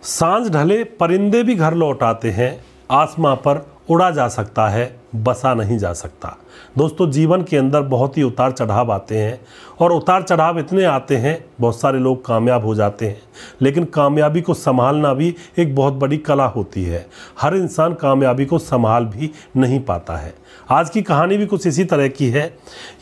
सांझ ढले परिंदे भी घर लौट आते हैं, आसमां पर उड़ा जा सकता है, बसा नहीं जा सकता। दोस्तों, जीवन के अंदर बहुत ही उतार चढ़ाव आते हैं और उतार चढ़ाव इतने आते हैं, बहुत सारे लोग कामयाब हो जाते हैं, लेकिन कामयाबी को संभालना भी एक बहुत बड़ी कला होती है। हर इंसान कामयाबी को संभाल भी नहीं पाता है। आज की कहानी भी कुछ इसी तरह की है।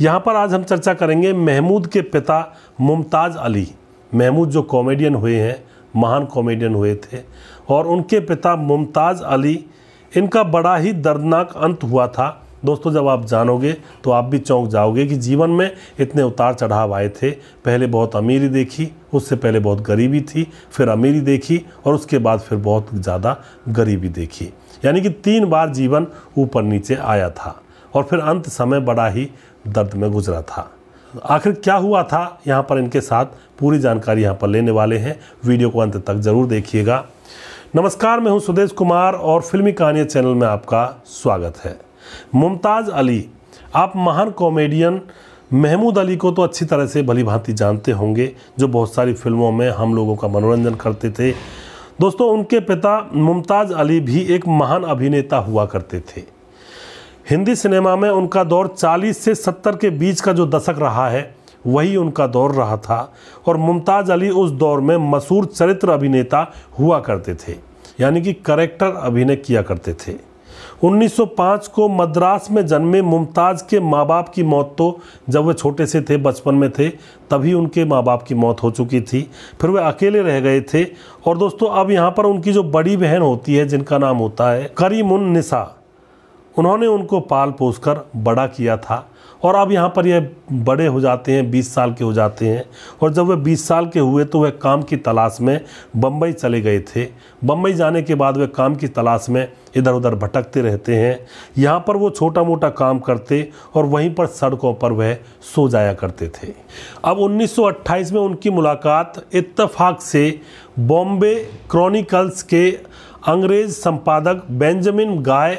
यहाँ पर आज हम चर्चा करेंगे महमूद के पिता मुमताज़ अली। महमूद जो कॉमेडियन हुए हैं, महान कॉमेडियन हुए थे, और उनके पिता मुमताज़ अली, इनका बड़ा ही दर्दनाक अंत हुआ था। दोस्तों, जब आप जानोगे तो आप भी चौंक जाओगे कि जीवन में इतने उतार चढ़ाव आए थे। पहले बहुत अमीरी देखी, उससे पहले बहुत गरीबी थी, फिर अमीरी देखी और उसके बाद फिर बहुत ज़्यादा गरीबी देखी। यानी कि 3 बार जीवन ऊपर नीचे आया था और फिर अंत समय बड़ा ही दर्द में गुजरा था। आखिर क्या हुआ था, यहाँ पर इनके साथ पूरी जानकारी यहाँ पर लेने वाले हैं। वीडियो को अंत तक जरूर देखिएगा। नमस्कार, मैं हूँ सुदेश कुमार और फिल्मी कहानियाँ चैनल में आपका स्वागत है। मुमताज़ अली, आप महान कॉमेडियन महमूद अली को तो अच्छी तरह से भली भांति जानते होंगे, जो बहुत सारी फिल्मों में हम लोगों का मनोरंजन करते थे। दोस्तों, उनके पिता मुमताज़ अली भी एक महान अभिनेता हुआ करते थे। हिंदी सिनेमा में उनका दौर 40 से 70 के बीच का जो दशक रहा है, वही उनका दौर रहा था और मुमताज़ अली उस दौर में मशहूर चरित्र अभिनेता हुआ करते थे, यानी कि कैरेक्टर अभिनय किया करते थे। 1905 को मद्रास में जन्मे मुमताज़ के माँ बाप की मौत तो जब वे छोटे से थे, बचपन में थे, तभी उनके माँ बाप की मौत हो चुकी थी। फिर वे अकेले रह गए थे। और दोस्तों, अब यहाँ पर उनकी जो बड़ी बहन होती है, जिनका नाम होता है करीमुन्निसा, उन्होंने उनको पाल पोस कर बड़ा किया था। और अब यहाँ पर ये बड़े हो जाते हैं, 20 साल के हो जाते हैं। और जब वे 20 साल के हुए तो वे काम की तलाश में बम्बई चले गए थे। बम्बई जाने के बाद वे काम की तलाश में इधर उधर भटकते रहते हैं। यहाँ पर वो छोटा मोटा काम करते और वहीं पर सड़कों पर वह सो जाया करते थे। अब 1928 में उनकी मुलाकात इत्तेफाक से बॉम्बे क्रॉनिकल्स के अंग्रेज़ संपादक बेंजामिन गाय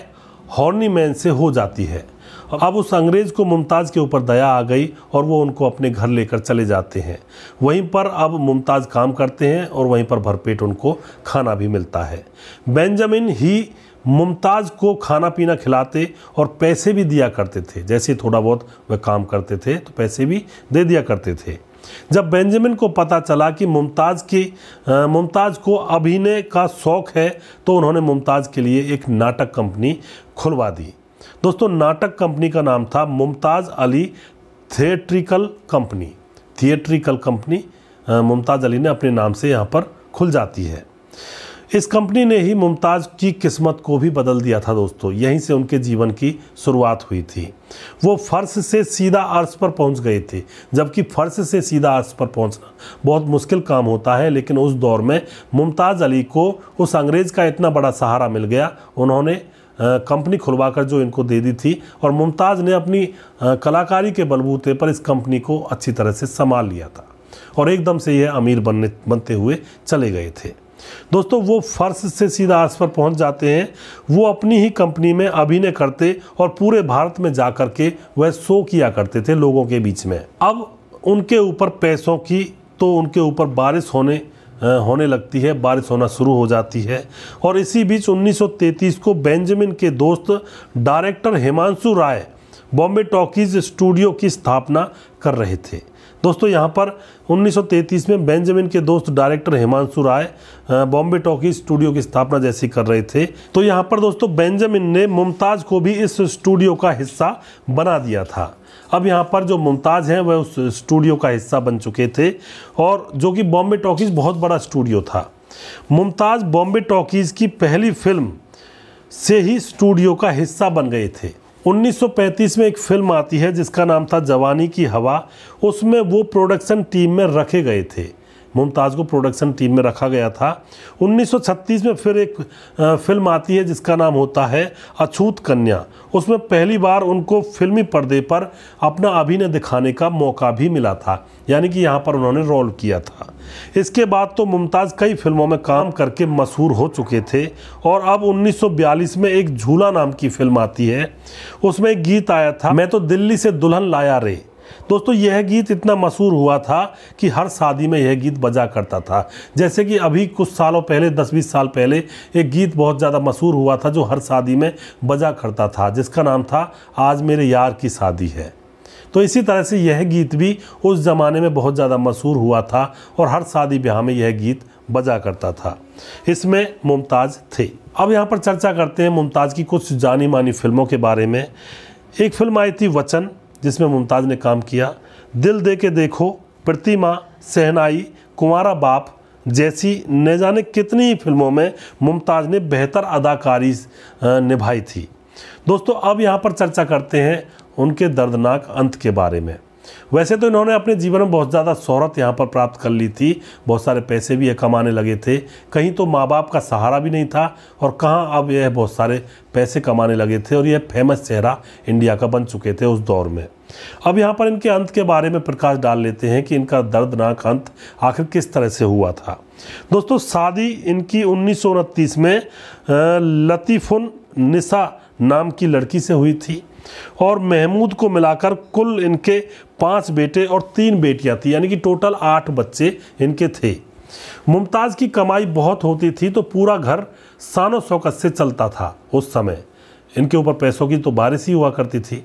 हॉर्नीमैन से हो जाती है। अब उस अंग्रेज़ को मुमताज़ के ऊपर दया आ गई और वो उनको अपने घर लेकर चले जाते हैं। वहीं पर अब मुमताज़ काम करते हैं और वहीं पर भरपेट उनको खाना भी मिलता है। बेंजामिन ही मुमताज़ को खाना पीना खिलाते और पैसे भी दिया करते थे। जैसे थोड़ा बहुत वह काम करते थे तो पैसे भी दे दिया करते थे। जब बेंजामिन को पता चला कि मुमताज़ को अभिनय का शौक़ है, तो उन्होंने मुमताज़ के लिए एक नाटक कंपनी खुलवा दी। दोस्तों, नाटक कंपनी का नाम था मुमताज़ अली थिएट्रिकल कंपनी। मुमताज़ अली ने अपने नाम से यहाँ पर खुल जाती है। इस कंपनी ने ही मुमताज़ की किस्मत को भी बदल दिया था। दोस्तों, यहीं से उनके जीवन की शुरुआत हुई थी। वो फर्श से सीधा अर्श पर पहुंच गए थे, जबकि फर्श से सीधा अर्श पर पहुंचना बहुत मुश्किल काम होता है। लेकिन उस दौर में मुमताज़ अली को उस अंग्रेज़ का इतना बड़ा सहारा मिल गया। उन्होंने कंपनी खुलवाकर जो इनको दे दी थी और मुमताज़ ने अपनी कलाकारी के बलबूते पर इस कंपनी को अच्छी तरह से संभाल लिया था और एकदम से यह अमीर बनते हुए चले गए थे। दोस्तों, वो फर्श से सीधा अर्श पर पहुंच जाते हैं। वो अपनी ही कंपनी में अभिनय करते और पूरे भारत में जाकर के वह शो किया करते थे लोगों के बीच में। अब उनके ऊपर पैसों की तो उनके ऊपर बारिश होने लगती है, बारिश होना शुरू हो जाती है। और इसी बीच 1933 को बेंजामिन के दोस्त director Himanshu Rai Bombay talkies studio की स्थापना कर रहे थे। दोस्तों, यहाँ पर 1933 में बेंजामिन के दोस्त director Himanshu Rai Bombay talkies studio की स्थापना जैसी कर रहे थे, तो यहाँ पर दोस्तों बेंजामिन ने मुमताज़ को भी इस स्टूडियो का हिस्सा बना दिया था। अब यहाँ पर जो मुमताज़ हैं वह उस स्टूडियो का हिस्सा बन चुके थे, और जो कि बॉम्बे टॉकीज़ बहुत बड़ा स्टूडियो था। मुमताज़ बॉम्बे टॉकीज़ की पहली फिल्म से ही स्टूडियो का हिस्सा बन गए थे। 1935 में एक फिल्म आती है जिसका नाम था जवानी की हवा। उसमें वो प्रोडक्शन टीम में रखे गए थे। मुमताज़ को प्रोडक्शन टीम में रखा गया था। 1936 में फिर एक फिल्म आती है जिसका नाम होता है अछूत कन्या। उसमें पहली बार उनको फिल्मी पर्दे पर अपना अभिनय दिखाने का मौका भी मिला था, यानी कि यहाँ पर उन्होंने रोल किया था। इसके बाद तो मुमताज़ कई फिल्मों में काम करके मशहूर हो चुके थे। और अब 1942 में एक झूला नाम की फिल्म आती है। उसमें एक गीत आया था, मैं तो दिल्ली से दुल्हन लाया रे। दोस्तों यह गीत इतना मशहूर हुआ था कि हर शादी में यह गीत बजा करता था। जैसे कि अभी कुछ सालों पहले 10-20 साल पहले एक गीत बहुत ज़्यादा मशहूर हुआ था जो हर शादी में बजा करता था, जिसका नाम था आज मेरे यार की शादी है। तो इसी तरह से यह गीत भी उस ज़माने में बहुत ज़्यादा मशहूर हुआ था और हर शादी ब्याह में यह गीत बजा करता था। इसमें मुमताज़ थे। अब यहाँ पर चर्चा करते हैं मुमताज़ की कुछ जानी मानी फिल्मों के बारे में। एक फिल्म आई थी वचन, जिसमें मुमताज़ ने काम किया। दिल दे के देखो, प्रतिमा, शहनाई, कुंवारा बाप जैसी न जाने कितनी ही फिल्मों में मुमताज़ ने बेहतर अदाकारी निभाई थी। दोस्तों अब यहाँ पर चर्चा करते हैं उनके दर्दनाक अंत के बारे में। वैसे तो इन्होंने अपने जीवन में बहुत ज़्यादा शोहरत यहाँ पर प्राप्त कर ली थी, बहुत सारे पैसे भी ये कमाने लगे थे। कहीं तो माँ बाप का सहारा भी नहीं था और कहाँ अब यह बहुत सारे पैसे कमाने लगे थे और यह फेमस चेहरा इंडिया का बन चुके थे उस दौर में। अब यहाँ पर इनके अंत के बारे में प्रकाश डाल लेते हैं कि इनका दर्दनाक अंत आखिर किस तरह से हुआ था। दोस्तों शादी इनकी 1929 में लतीफ़ुन निसा नाम की लड़की से हुई थी और महमूद को मिलाकर कुल इनके 5 बेटे और 3 बेटियां थी, यानी कि टोटल 8 बच्चे इनके थे। मुमताज़ की कमाई बहुत होती थी तो पूरा घर शान शौकत से चलता था। उस समय इनके ऊपर पैसों की तो बारिश ही हुआ करती थी।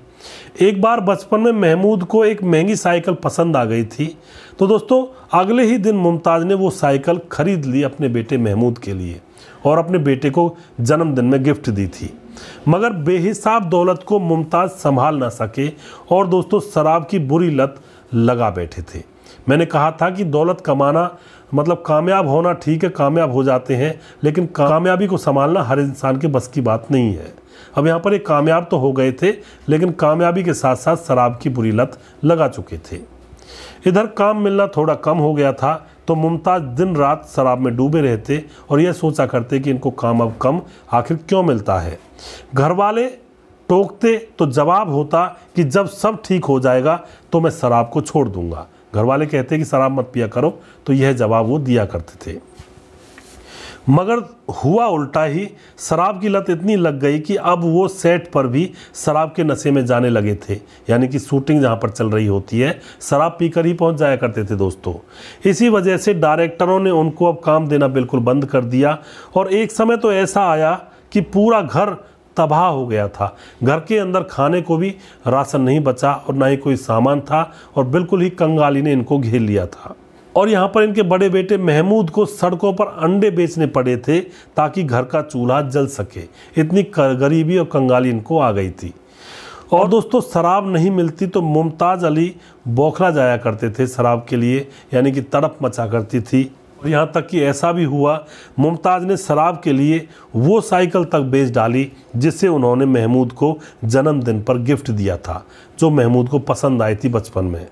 एक बार बचपन में महमूद को एक महंगी साइकिल पसंद आ गई थी, तो दोस्तों अगले ही दिन मुमताज़ ने वो साइकिल खरीद ली अपने बेटे महमूद के लिए और अपने बेटे को जन्मदिन में गिफ्ट दी थी। मगर बेहिसाब दौलत को मुमताज़ संभाल ना सके और दोस्तों शराब की बुरी लत लगा बैठे थे। मैंने कहा था कि दौलत कमाना मतलब कामयाब होना ठीक है, कामयाब हो जाते हैं, लेकिन कामयाबी को संभालना हर इंसान के बस की बात नहीं है। अब यहाँ पर एक कामयाब तो हो गए थे, लेकिन कामयाबी के साथ साथ शराब की बुरी लत लगा चुके थे। इधर काम मिलना थोड़ा कम हो गया था तो मुमताज़ दिन रात शराब में डूबे रहते और यह सोचा करते कि इनको काम अब कम आखिर क्यों मिलता है। घर वाले टोकते तो जवाब होता कि जब सब ठीक हो जाएगा तो मैं शराब को छोड़ दूंगा। घर वाले कहते कि शराब मत पिया करो, तो यह जवाब वो दिया करते थे। मगर हुआ उल्टा ही, शराब की लत इतनी लग गई कि अब वो सेट पर भी शराब के नशे में जाने लगे थे, यानी कि शूटिंग जहाँ पर चल रही होती है शराब पीकर ही पहुँच जाया करते थे दोस्तों। इसी वजह से डायरेक्टरों ने उनको अब काम देना बिल्कुल बंद कर दिया और एक समय तो ऐसा आया कि पूरा घर तबाह हो गया था। घर के अंदर खाने को भी राशन नहीं बचा और ना ही कोई सामान था और बिल्कुल ही कंगाली ने इनको घेर लिया था। और यहाँ पर इनके बड़े बेटे महमूद को सड़कों पर अंडे बेचने पड़े थे ताकि घर का चूल्हा जल सके। इतनी गरीबी और कंगाली इनको आ गई थी। और दोस्तों शराब नहीं मिलती तो मुमताज़ अली बौखला जाया करते थे शराब के लिए, यानी कि तड़प मचा करती थी। और यहाँ तक कि ऐसा भी हुआ, मुमताज़ ने शराब के लिए वो साइकिल तक बेच डाली जिससे उन्होंने महमूद को जन्मदिन पर गिफ्ट दिया था, जो महमूद को पसंद आई थी बचपन में।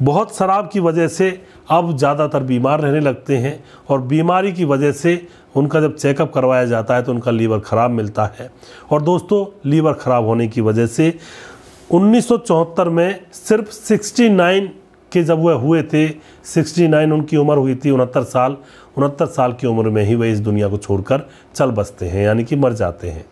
बहुत शराब की वजह से अब ज़्यादातर बीमार रहने लगते हैं और बीमारी की वजह से उनका जब चेकअप करवाया जाता है तो उनका लीवर ख़राब मिलता है। और दोस्तों लीवर ख़राब होने की वजह से 1974 में सिर्फ 69 के जब वह हुए थे, 69 उनकी उम्र हुई थी, 69 साल की उम्र में ही वे इस दुनिया को छोड़कर चल बसते हैं, यानी कि मर जाते हैं।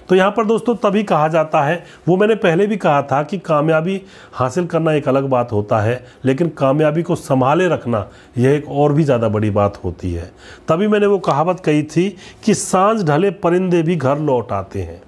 तो यहाँ पर दोस्तों तभी कहा जाता है, वो मैंने पहले भी कहा था कि कामयाबी हासिल करना एक अलग बात होता है, लेकिन कामयाबी को संभाले रखना यह एक और भी ज़्यादा बड़ी बात होती है। तभी मैंने वो कहावत कही थी कि सांझ ढले परिंदे भी घर लौट आते हैं।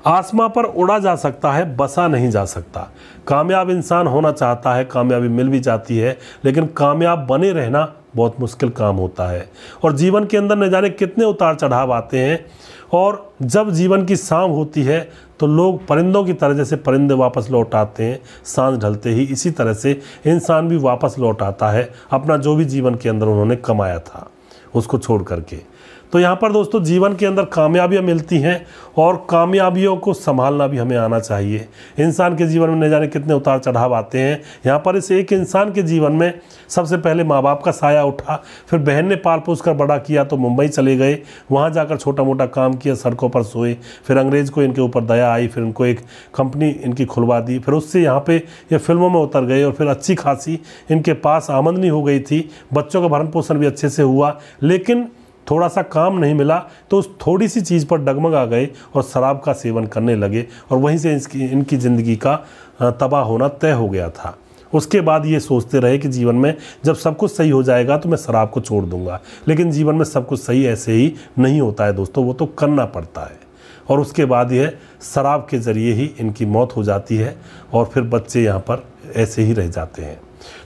आसमां पर उड़ा जा सकता है, बसा नहीं जा सकता। कामयाब इंसान होना चाहता है, कामयाबी मिल भी जाती है, लेकिन कामयाब बने रहना बहुत मुश्किल काम होता है। और जीवन के अंदर न जाने कितने उतार चढ़ाव आते हैं और जब जीवन की शाम होती है तो लोग परिंदों की तरह, जैसे परिंदे वापस लौट आते हैं सांझ ढलते ही, इसी तरह से इंसान भी वापस लौट आता है अपना जो भी जीवन के अंदर उन्होंने कमाया था उसको छोड़ करके। तो यहाँ पर दोस्तों जीवन के अंदर कामयाबियाँ मिलती हैं और कामयाबियों को संभालना भी हमें आना चाहिए। इंसान के जीवन में न जाने कितने उतार चढ़ाव आते हैं। यहाँ पर इस एक इंसान के जीवन में सबसे पहले माँ बाप का साया उठा, फिर बहन ने पाल पोस कर बड़ा किया तो मुंबई चले गए, वहाँ जाकर छोटा मोटा काम किया, सड़कों पर सोए, फिर अंग्रेज़ को इनके ऊपर दया आई, फिर उनको एक कंपनी इनकी खुलवा दी, फिर उससे यहाँ पे ये फिल्मों में उतर गए और फिर अच्छी खासी इनके पास आमदनी हो गई थी, बच्चों का भरण पोषण भी अच्छे से हुआ। लेकिन थोड़ा सा काम नहीं मिला तो उस थोड़ी सी चीज़ पर डगमगा गए और शराब का सेवन करने लगे और वहीं से इनकी ज़िंदगी का तबाह होना तय हो गया था। उसके बाद ये सोचते रहे कि जीवन में जब सब कुछ सही हो जाएगा तो मैं शराब को छोड़ दूंगा, लेकिन जीवन में सब कुछ सही ऐसे ही नहीं होता है दोस्तों, वो तो करना पड़ता है। और उसके बाद यह शराब के ज़रिए ही इनकी मौत हो जाती है और फिर बच्चे यहाँ पर ऐसे ही रह जाते हैं।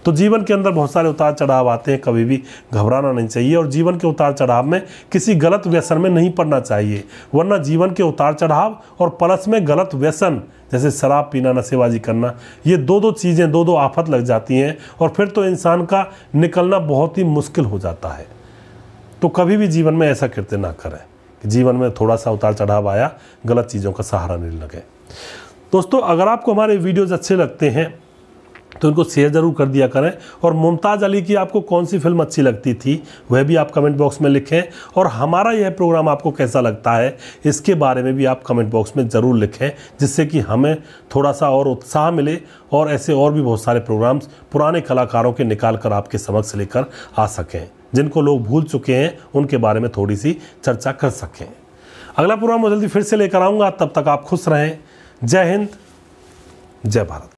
तो जीवन के अंदर बहुत सारे उतार चढ़ाव आते हैं, कभी भी घबराना नहीं चाहिए और जीवन के उतार चढ़ाव में किसी गलत व्यसन में नहीं पड़ना चाहिए, वरना जीवन के उतार चढ़ाव और प्लस में गलत व्यसन जैसे शराब पीना, नशेबाजी करना, ये दो चीज़ें, दो आफत लग जाती हैं और फिर तो इंसान का निकलना बहुत ही मुश्किल हो जाता है। तो कभी भी जीवन में ऐसा कृत्य ना करें कि जीवन में थोड़ा सा उतार चढ़ाव आया, गलत चीज़ों का सहारा नहीं लगे। दोस्तों, अगर आपको हमारे वीडियोज़ अच्छे लगते हैं तो इनको शेयर ज़रूर कर दिया करें और मुमताज़ अली की आपको कौन सी फिल्म अच्छी लगती थी वह भी आप कमेंट बॉक्स में लिखें और हमारा यह प्रोग्राम आपको कैसा लगता है इसके बारे में भी आप कमेंट बॉक्स में ज़रूर लिखें, जिससे कि हमें थोड़ा सा और उत्साह मिले और ऐसे और भी बहुत सारे प्रोग्राम्स पुराने कलाकारों के निकाल कर आपके समक्ष लेकर आ सकें, जिनको लोग भूल चुके हैं उनके बारे में थोड़ी सी चर्चा कर सकें। अगला प्रोग्राम मैं जल्दी फिर से लेकर आऊँगा, तब तक आप खुश रहें। जय हिंद, जय भारत।